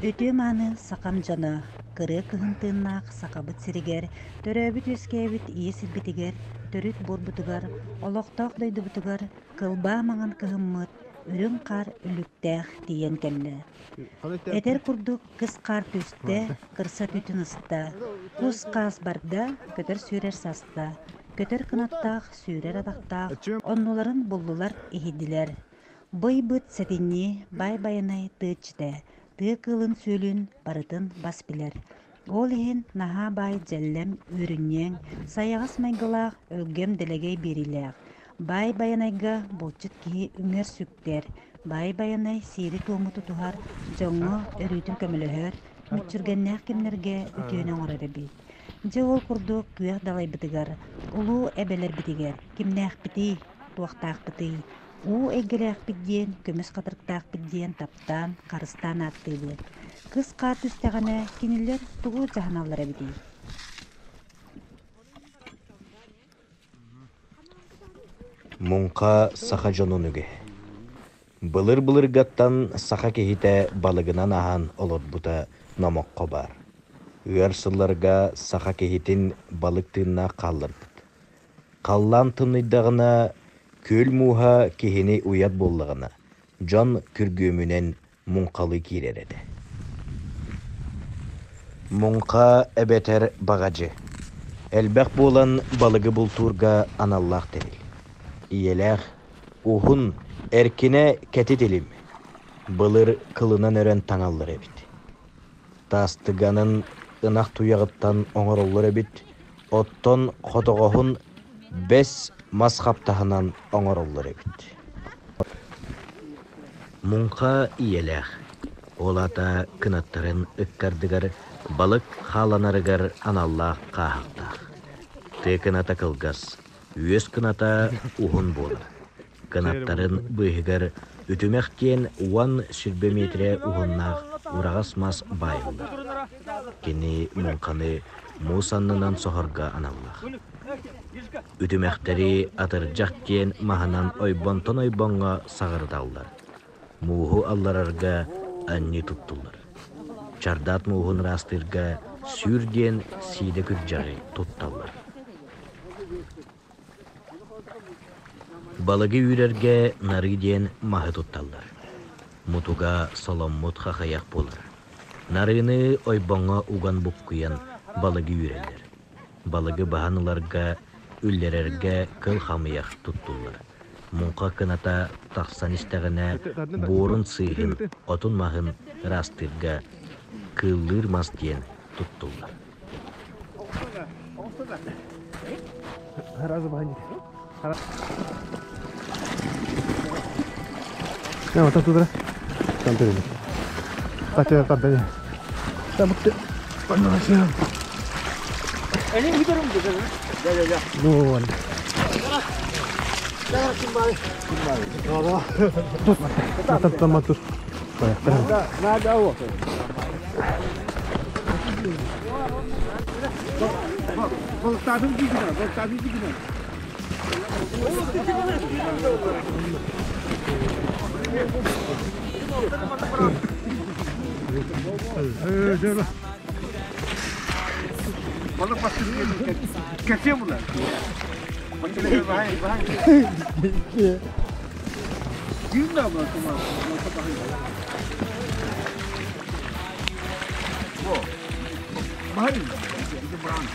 Өтө маны сақам жана, кыры кыһынтыыннаах сақабыт сиригер, төрөбүт өскебит иесилбитигер, төрүт борбутугар, олохтоох дойдубутугар, кылбаа маңан кыһыммыт, үрүн қар үлүктээх тиен кэллэ. Этер курдук кыс қар түстэ, кырса түтүн ыста, кус қаас барда, көтөр сүүрер саста, көтөр кынаттаах сүүрер атақтаах, оннуларын буллулар ихидилер. Бый-быт сәтинни бай-байынай тыычтэ, тыа кылын сүүлүн барытын бас билер. Ол иһин наһаа бай дьэллэм үөрүнньээн, сайаҕас майгылаах өлгөм дэлэгэй биэрилээх. Бай-байынайга булчут киһи үҥөр сүктэр, бай-байынай сири туомуту тухар, дьоҥҥо өрүүтүн көмөлөһөр, мүччүргэннээх кимнерге үтүөнэ оҥорор эбит. Дьэ ол курдук күөх далайбытыгар, улуу эбэлэрбитигэр, кимнээхпитий, туохтаахпытый, уу эггэлээхпит диэн, көмөс хатырыктаахпит диэн таптаан, карыстаан ааттыыбыт. Кыс қар түстэҕинэ кинилэр тугу дьаһаналлар эбитий. Мунха саха жонун үге. Былыр гаттан саха кехите балыгынан ахан олорбута номокко бар. Үер сылларга саха кехитин балык тыынна қаллырбыт. Қаллан тымныйдағына көл муха кехини уят боллағына жон күргөмүнен мунқалы киререде. Мунха эбетер багажы. Элбек болан балыгы бултурга аналлах терил. Иелэх ухун эркине кетитилим. Былыр кылынан өрен таңаллар эбит. Тастыганын ынах туягыттан оңороллар эбит. Оттон хотоғохун 5 масхаптахынан оңороллар эбит. Мунха иелэх. Олата кынаттарын ыккардыгар балык халанарыгар аналлах кахактах. Ты кыната кылгас. Үөс кыната ухун болар. Кынаттарын быйгар үтүмэхтен 1 сүрбеметре ухуннах урагас мас байылар. Кини мунканы мусаннынан сохорга аналлах. Үтүмэхтери атыржактен маханан ойбонтон ойбонга сагырдаллар. Мууху алларарга анни туттулар. Чардат муухун растырга сүрден сиде күржары тутталлар. Балыгы үрерге нарыден махы тутталлар. Мутуга соломмут хахаяк болар. Нарыны ойбонга уган буккуян балыгы үрелер. Балыгы баханыларга үллерерге кыл хамыяк туттулар. Мунка кыната тахсан истегіне борын сыйхын, отун махын растырга кыллыр мастен туттулар. Ya, mata tu dah. Sampai ni. Baca tak ada. Tak betul. Panas ya. Ini kita rum juga. Ya. Nuan. Dah kembali. Oh. Mata matur. Baik. Nggak ada awak. Kalau tadi gimana? Jangan. Kalau pasti kecil mula. Macam bahan. Gila mula semua. Wow. Bahan. Itu berang.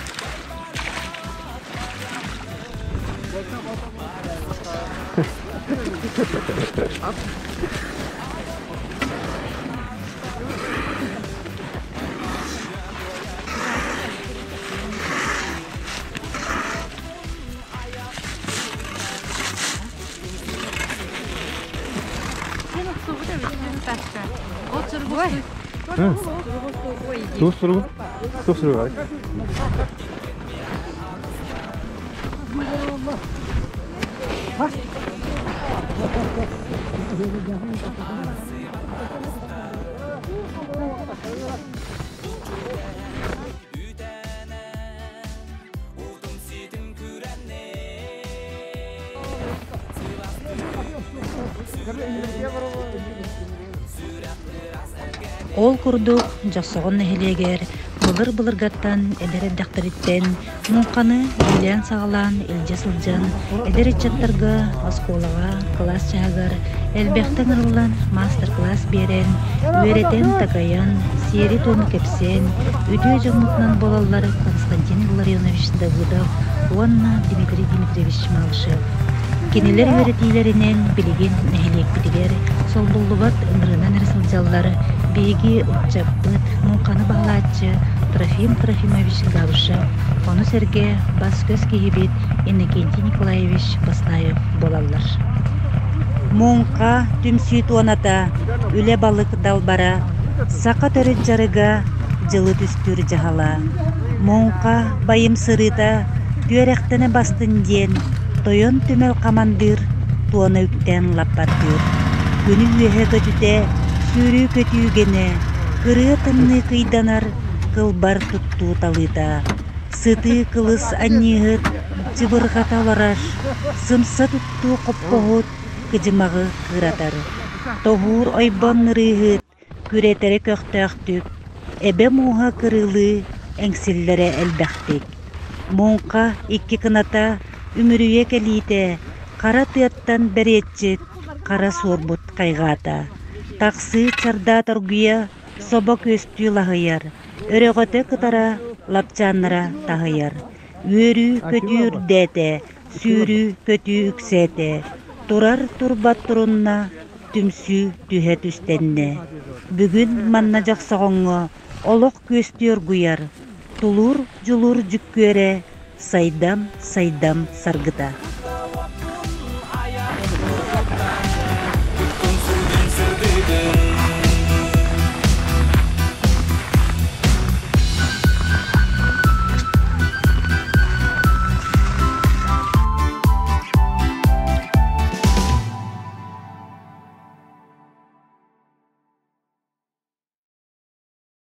Terus suruh. Karena ini dia baru Ол курдук жосоғын нәхилегер, былыр гаттан эдер-эддәқтіріттен, муңқаны елен сағалан, елже сылжан, эдер-этчаттарға, осколаға, класс чағар, әлбәқтен ырылан, мастер-класс берен, үйеретен такаян, сери тоны кепсен, үдіе жоңнутнан болалар Константин Илларионович Давыдов, Уанна Дмитрий Дмитриевич Малышев. Кенелер үйретейлерінен білеген нәхилек бітігер, сол бұллубат ымырынан рысылжалар, бейги ұтчаппыт, муңқаны бағлаатчы, Трофим Трофимович Габышев, оны серге бас көз кейбет Иннокентий Николаевич Бастаев болалар. Муңқа түмсүй туаната, үле балық далбара, сақа төрет жарыга, жылы түстүр жағала. Муңқа байым сырыта, түйеректені бастын ден, тойон түмел қамандыр, туаны үктен лаппардыр. Күні үйеге көтіте, сүйрі көтүйгені, кыры тымны кыйданар, кылбар тутту талыта. Сыты кылыс аннигыт, чыбырға талараш, сымса тутту қоппоғыт, кыжымағы кыратар. Тоғур ойбон нырыгыт, күретері көқтөқтүк, эбе муға кырылы, әңсиллері әлбәқтік. Муңқа икки кыната, үмірүйе кәлейте, қара тыяттан бәретчет, қара сорбут қайғата. Тақсы чарда торгуя, соба көстү лағыяр, өрөғөті кытара, лапчаннара тағыяр. Өрі көтүр дәте, сүйрі көтү үксәте, турар турбат турунна, түмсү түхе түстенне. Бүгін манна жақсағыңы, олық көстүр гуяр, тулур жулур жүккөре, сайдам саргыта.